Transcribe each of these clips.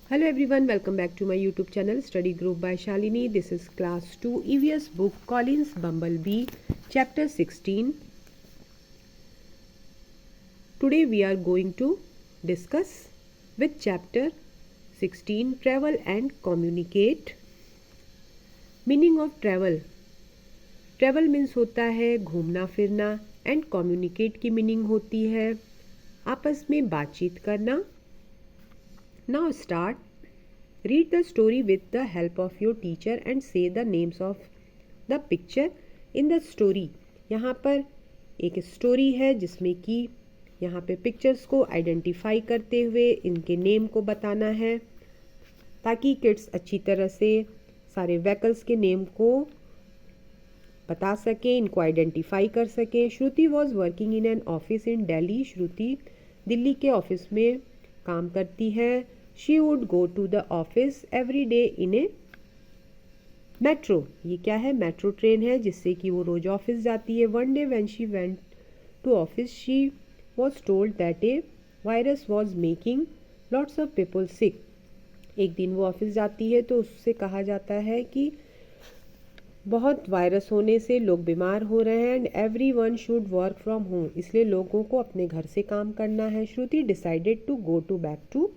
Hello everyone, welcome back to my YouTube channel Study Group by Shalini. This is class 2 EVS book Collins Bumblebee chapter 16. Today we are going to discuss with chapter 16 Travel and Communicate. Meaning of travel. Travel means होता है घूमना फिरना and communicate की meaning होती है आपस में बातचीत करना. Now start. Read the story with the help of your teacher and say the names of the picture in the story. यहाँ पर एक स्टोरी है जिसमें कि यहाँ पे पिक्चर्स को आइडेंटिफाई करते हुए इनके नेम को बताना है ताकि किड्स अच्छी तरह से सारे व्हीकल्स के नेम को बता सकें, इनको आइडेंटिफाई कर सकें. Shruti was working in an office in Delhi. Shruti Delhi के ऑफिस में काम करती है. She would go to the office every day in a metro. ये क्या है? मेट्रो ट्रेन है जिससे कि वो रोज ऑफिस जाती है. One day when she went to office, she was told that a virus was making lots of people sick. एक दिन वो ऑफिस जाती है तो उससे कहा जाता है कि बहुत वायरस होने से लोग बीमार हो रहे हैं and everyone should work from home. इसलिए लोगों को अपने घर से काम करना है. श्रुति decided to go to back to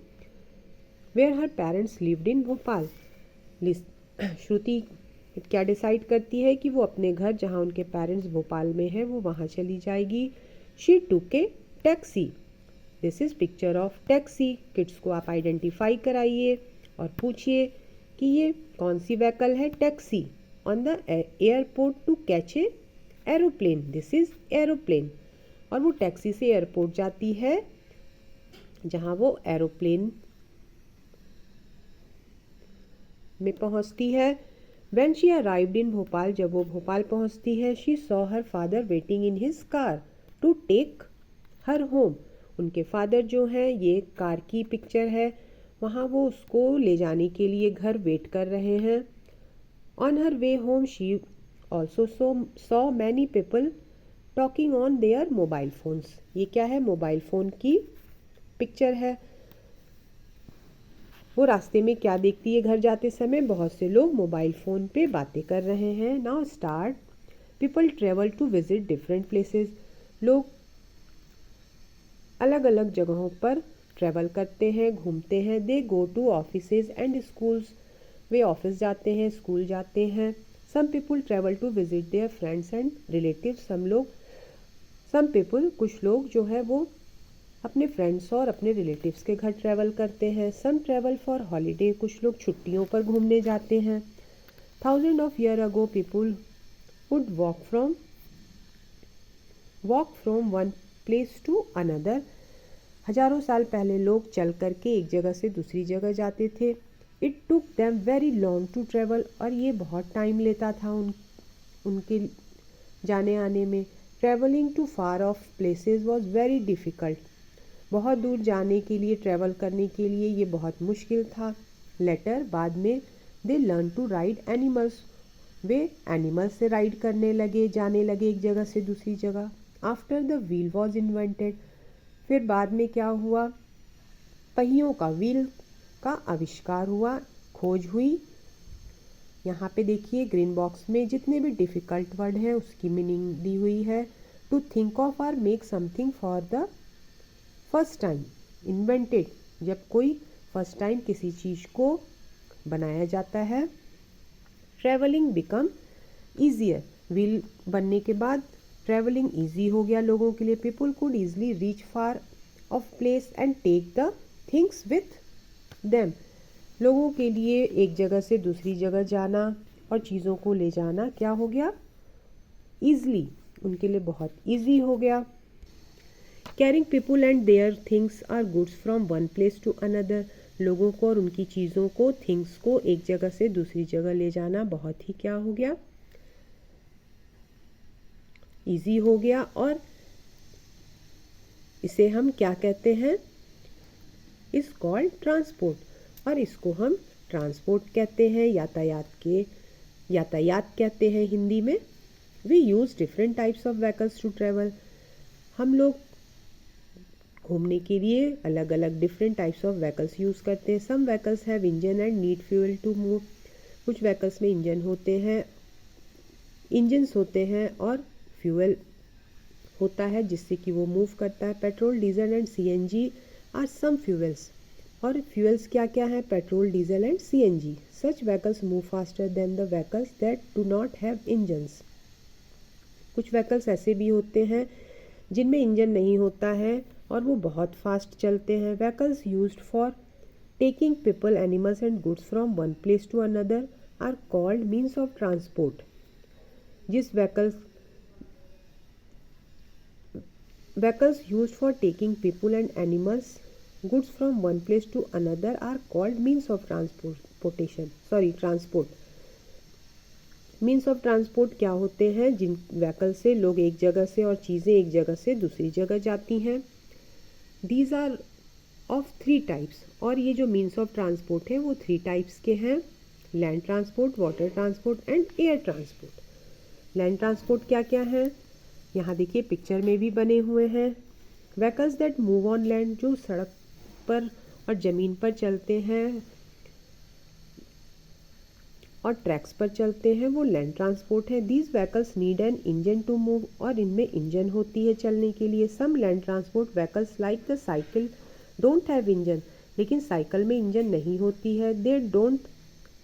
where her parents lived in Bhopal. श्रुति क्या डिसाइड करती है कि वो अपने घर जहाँ उनके पेरेंट्स भोपाल में हैं वो वहाँ चली जाएगी. She took a taxi. This is picture of taxi. Kids को आप आइडेंटिफाई कराइए और पूछिए कि ये कौन सी व्हीकल है. Taxi. On the airport to catch a aeroplane. This is aeroplane. और वो टैक्सी से एयरपोर्ट जाती है जहाँ वो एरोप्लेन में पहुंचती है. When she arrived in Bhopal, जब वो भोपाल पहुंचती है, she saw her father waiting in his car to take her home. उनके फादर जो हैं, ये कार की पिक्चर है, वहाँ वो उसको ले जाने के लिए घर वेट कर रहे हैं. On her way home, she also saw many people talking on their mobile phones. ये क्या है? मोबाइल फ़ोन की पिक्चर है. वो रास्ते में क्या देखती है? घर जाते समय बहुत से लोग मोबाइल फ़ोन पे बातें कर रहे हैं. Now start. People travel to visit different places. लोग अलग अलग जगहों पर ट्रेवल करते हैं, घूमते हैं. They go to offices and schools. वे ऑफिस जाते हैं, स्कूल जाते हैं. Some people travel to visit their friends and relatives. Some people कुछ लोग जो है वो अपने फ्रेंड्स और अपने रिलेटिव्स के घर ट्रैवल करते हैं. Some travel for holiday. कुछ लोग छुट्टियों पर घूमने जाते हैं. Thousand of year ago people would walk from one place to another. हजारों साल पहले लोग चल करके एक जगह से दूसरी जगह जाते थे. It took them very long to travel. और ये बहुत टाइम लेता था उनके जाने आने में. Travelling to far of places was very difficult. बहुत दूर जाने के लिए, ट्रैवल करने के लिए ये बहुत मुश्किल था. लेटर बाद में they learn to ride animals. वे एनिमल्स से राइड करने लगे, जाने लगे एक जगह से दूसरी जगह. After the wheel was invented. फिर बाद में क्या हुआ? पहियों का, व्हील का आविष्कार हुआ, खोज हुई. यहाँ पे देखिए ग्रीन बॉक्स में जितने भी डिफ़िकल्ट वर्ड हैं उसकी मीनिंग दी हुई है. टू थिंक ऑफ और make something for the first time. Invented. जब कोई फर्स्ट टाइम किसी चीज़ को बनाया जाता है. Travelling become easier. व्हील बनने के बाद ट्रैवलिंग ईजी हो गया लोगों के लिए. People could easily reach far of place and take the things with them. लोगों के लिए एक जगह से दूसरी जगह जाना और चीज़ों को ले जाना क्या हो गया? ईजली. उनके लिए बहुत ईजी हो गया. Carrying people and their things or goods from one place to another. लोगों को और उनकी चीज़ों को, थिंग्स को एक जगह से दूसरी जगह ले जाना बहुत ही क्या हो गया? इजी हो गया. और इसे हम क्या कहते हैं? इस कॉल्ड ट्रांसपोर्ट. और इसको हम ट्रांसपोर्ट कहते हैं, यातायात कहते हैं हिंदी में. We use different types of vehicles to travel. हम लोग घूमने के लिए अलग अलग different types of vehicles use करते हैं। Some vehicles have engine and need fuel to move. कुछ व्हीकल्स में इंजन होते हैं, इंजन्स होते हैं और फ्यूल होता है जिससे कि वो मूव करता है। Petrol, diesel and CNG are some fuels. और फ्यूल्स क्या क्या है? Petrol, diesel and CNG. Such vehicles move faster than the vehicles that do not have engines. कुछ व्हीकल्स ऐसे भी होते हैं जिनमें इंजन नहीं होता है और वो बहुत फास्ट चलते हैं। Vehicles used for taking people, animals and goods from one place to another are called means of transport. जिस vehicles used for taking people and animals goods from one place to another are called means of transport. Means of transport क्या होते हैं? जिन vehicle से लोग एक जगह से और चीज़ें एक जगह से दूसरी जगह जाती हैं। These are of 3 types. और ये जो मीन्स ऑफ ट्रांसपोर्ट है वो 3 टाइप्स के हैं: land transport, water transport and air transport. Land transport क्या क्या है? यहाँ देखिए पिक्चर में भी बने हुए हैं। Vehicles that move on land, जो सड़क पर और ज़मीन पर चलते हैं और ट्रैक्स पर चलते हैं, वो लैंड ट्रांसपोर्ट है। These vehicles need an engine to move, और इनमें इंजन होती है चलने के लिए। Some land transport vehicles like the cycle don't have engine, लेकिन साइकिल में इंजन नहीं होती है। They don't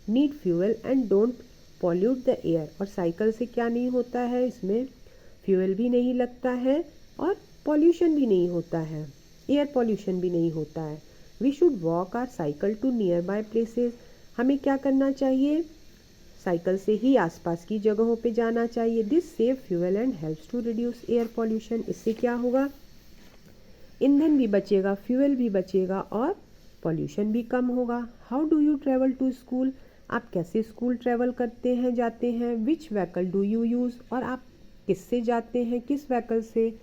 need fuel and don't pollute the air. और साइकिल से क्या नहीं होता है? इसमें फ्यूल भी नहीं लगता है और पॉल्यूशन भी नहीं होता है, एयर पॉल्यूशन भी नहीं होता है। We should walk or cycle to nearby places. हमें क्या करना चाहिए? साइकिल से ही आसपास की जगहों पे जाना चाहिए। This save fuel and helps to reduce air pollution. इससे क्या होगा? ईंधन भी बचेगा, फ्यूल भी बचेगा और पॉल्यूशन भी कम होगा। How do you travel to school? आप कैसे स्कूल ट्रेवल करते हैं, जाते हैं? Which vehicle do you use? और आप किससे जाते हैं, किस व्हीकल से?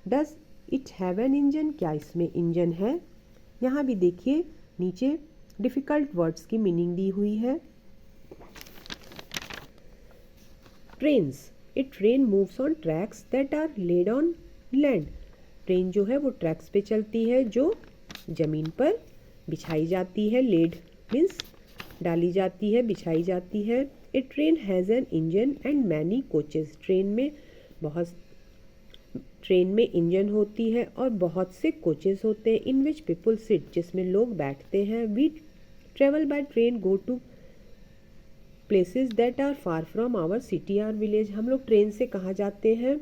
Does it have an engine? क्या इसमें इंजन है? यहाँ भी देखिए नीचे डिफ़िकल्ट वर्ड्स की मीनिंग दी हुई है। Trains, a train moves on tracks that are laid on land. Train जो है वो ट्रैक्स पे चलती है जो ज़मीन पर बिछाई जाती है। लेड मीन्स डाली जाती है, बिछाई जाती है। A train has an engine and many coaches. Train में इंजन होती है और बहुत से कोचेस होते हैं। इन विच पीपल सिट, जिसमें लोग बैठते हैं। We travel by train go to places that are far from our city or village. हम लोग ट्रेन से कहाँ जाते हैं?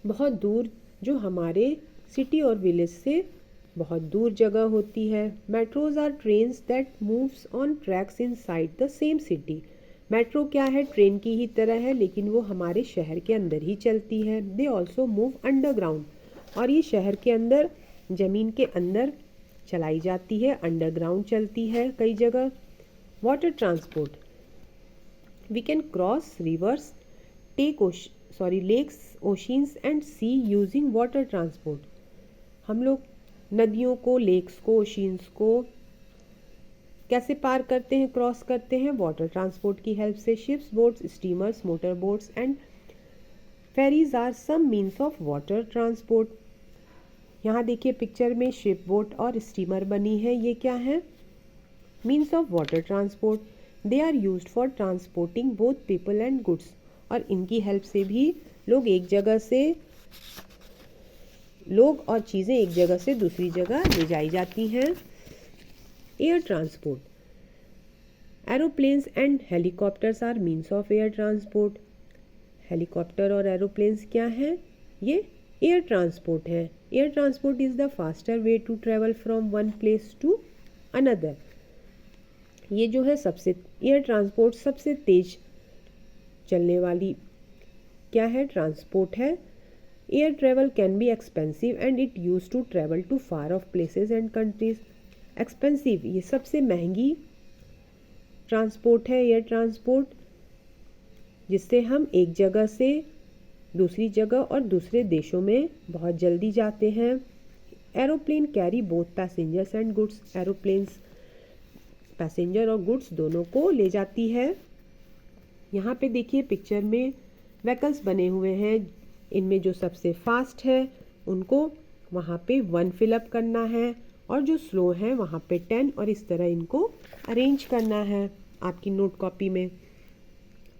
बहुत दूर, जो हमारे सिटी और विलेज से बहुत दूर जगह होती है। Metros are trains that moves on tracks inside the same city. Metro क्या है? ट्रेन की ही तरह है, लेकिन वो हमारे शहर के अंदर ही चलती है। दे ऑल्सो मूव अंडरग्राउंड, और ये शहर के अंदर, ज़मीन के अंदर चलाई जाती है, अंडरग्राउंड चलती है कई जगह। Water transport, we can cross rivers, take lakes, oceans and sea using water transport. हम लोग नदियों को, लेक्स को, ओशियंस को कैसे पार करते हैं, क्रॉस करते हैं? वाटर ट्रांसपोर्ट की हेल्प से। Ships, boats, steamers, motor boats and ferries are some means of water transport. यहाँ देखिए पिक्चर में शिप, बोट और स्टीमर बनी है। ये क्या है? Means of water transport. They are used for transporting both people and goods. और इनकी हेल्प से भी लोग और चीज़ें एक जगह से दूसरी जगह ले जाई जाती हैं। Air transport, aeroplanes and helicopters are means of air transport. Helicopter और एरोप्लेन्स क्या हैं? ये एयर ट्रांसपोर्ट है। Air transport is the faster way to travel from one place to another. ये जो है एयर ट्रांसपोर्ट सबसे तेज चलने वाली क्या है? ट्रांसपोर्ट है। Air travel can be expensive and it use to travel to far of places and countries. Expensive, ये सबसे महंगी ट्रांसपोर्ट है एयर ट्रांसपोर्ट, जिससे हम एक जगह से दूसरी जगह और दूसरे देशों में बहुत जल्दी जाते हैं। Aeroplane carry both passengers and goods. Aeroplanes passenger और गुड्स दोनों को ले जाती है। यहाँ पे देखिए पिक्चर में व्हीकल्स बने हुए हैं। इनमें जो सबसे फास्ट है उनको वहाँ पे 1 फिलअप करना है और जो स्लो है वहाँ पे 10 और इस तरह इनको अरेंज करना है आपकी नोट कॉपी में।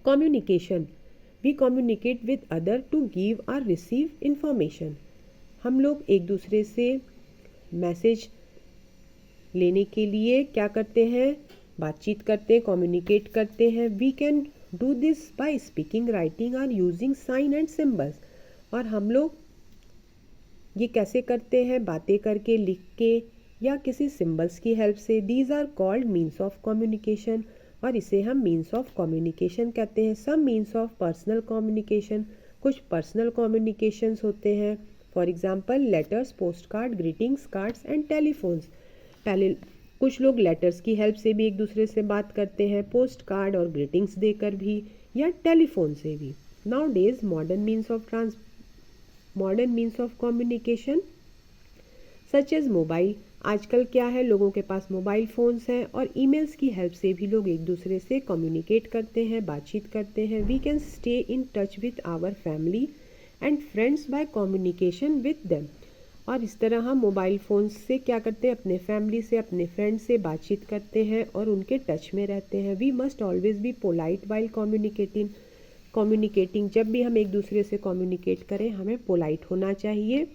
Communication, we communicate with other to give और रिसीव इंफॉर्मेशन। हम लोग एक दूसरे से मैसेज लेने के लिए क्या करते हैं, बातचीत करते हैं, कम्युनिकेट करते हैं। We can do this by speaking, writing और यूजिंग साइन एंड सिम्बल्स। और हम लोग ये कैसे करते हैं, बातें करके, लिख के या किसी सिंबल्स की हेल्प से। These are called means of communication और इसे हम मीन्स ऑफ कम्युनिकेशन कहते हैं। Some means of personal communication, कुछ पर्सनल कम्युनिकेशंस होते हैं। For example letters, post card, greetings cards and telephones. पहले कुछ लोग लेटर्स की हेल्प से भी एक दूसरे से बात करते हैं, पोस्ट कार्ड और ग्रीटिंग्स देकर भी, या टेलीफोन से भी। Nowadays modern means of communication such as mobile. आजकल क्या है, लोगों के पास मोबाइल फ़ोन्स हैं और ईमेल्स की हेल्प से भी लोग एक दूसरे से कम्युनिकेट करते हैं, बातचीत करते हैं। We can stay in touch with our family and friends by communication with them. और इस तरह हम मोबाइल फ़ोन से क्या करते हैं, अपने फैमिली से, अपने फ्रेंड से बातचीत करते हैं और उनके टच में रहते हैं। We must always be polite while communicating. जब भी हम एक दूसरे से कम्युनिकेट करें हमें पोलाइट होना चाहिए।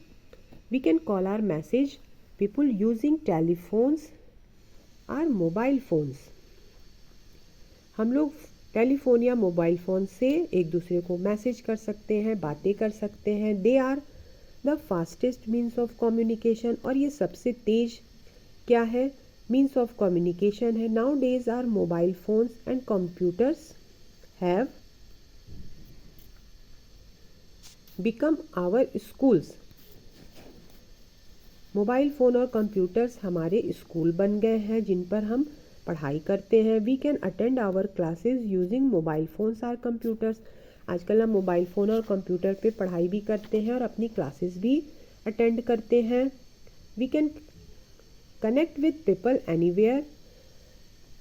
We can call our message people using telephones or mobile phones. हम लोग टेलीफोन या मोबाइल फ़ोन से एक दूसरे को मैसेज कर सकते हैं, बातें कर सकते हैं। They are the fastest means of communication, और ये सबसे तेज क्या है, मीन्स ऑफ कम्युनिकेशन है। Nowadays are mobile phones and computers have become our schools. Mobile phone और कंप्यूटर्स हमारे स्कूल बन गए हैं जिन पर हम पढ़ाई करते हैं। We can attend our classes using mobile phones or computers. आजकल हम मोबाइल फ़ोन और कंप्यूटर पे पढ़ाई भी करते हैं और अपनी क्लासेस भी अटेंड करते हैं। We can connect with people anywhere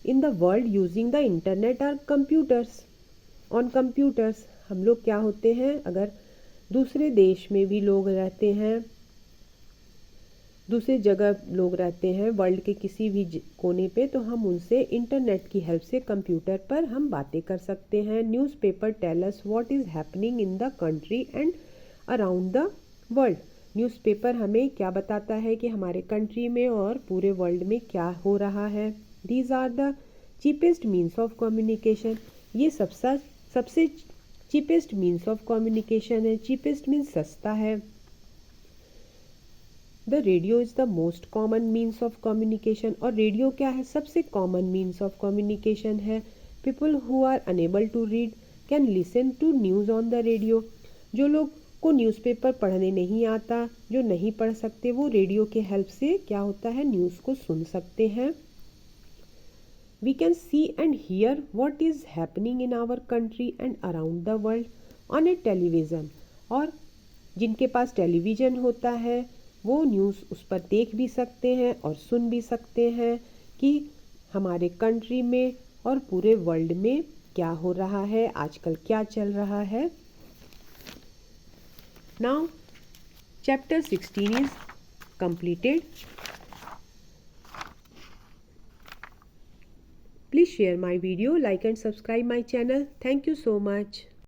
in the world using the internet or computers. On computers हम लोग क्या होते हैं, अगर दूसरे देश में भी लोग रहते हैं, दूसरी जगह लोग रहते हैं वर्ल्ड के किसी भी कोने पे, तो हम उनसे इंटरनेट की हेल्प से कंप्यूटर पर हम बातें कर सकते हैं। Newspaper tell us what is happening in the country and around the world. Newspaper हमें क्या बताता है कि हमारे कंट्री में और पूरे वर्ल्ड में क्या हो रहा है। These are the cheapest means of communication. ये सबसे चीपेस्ट मीन्स ऑफ कम्युनिकेशन है। चीपेस्ट मीन्स सस्ता है। The radio is the most common means of communication, और रेडियो क्या है, सबसे कॉमन मीन्स ऑफ कम्युनिकेशन है। People who are unable to read can listen to news on the radio. जो लोग को न्यूज़पेपर पढ़ने नहीं आता, जो नहीं पढ़ सकते, वो रेडियो के हेल्प से क्या होता है, न्यूज़ को सुन सकते हैं। We can see and hear what is happening in our country and around the world on a television. और जिनके पास टेलीविज़न होता है वो न्यूज़ उस पर देख भी सकते हैं और सुन भी सकते हैं कि हमारे कंट्री में और पूरे वर्ल्ड में क्या हो रहा है, आजकल क्या चल रहा है। Now chapter 16 is completed. Please share my video, like and subscribe my channel. Thank you so much.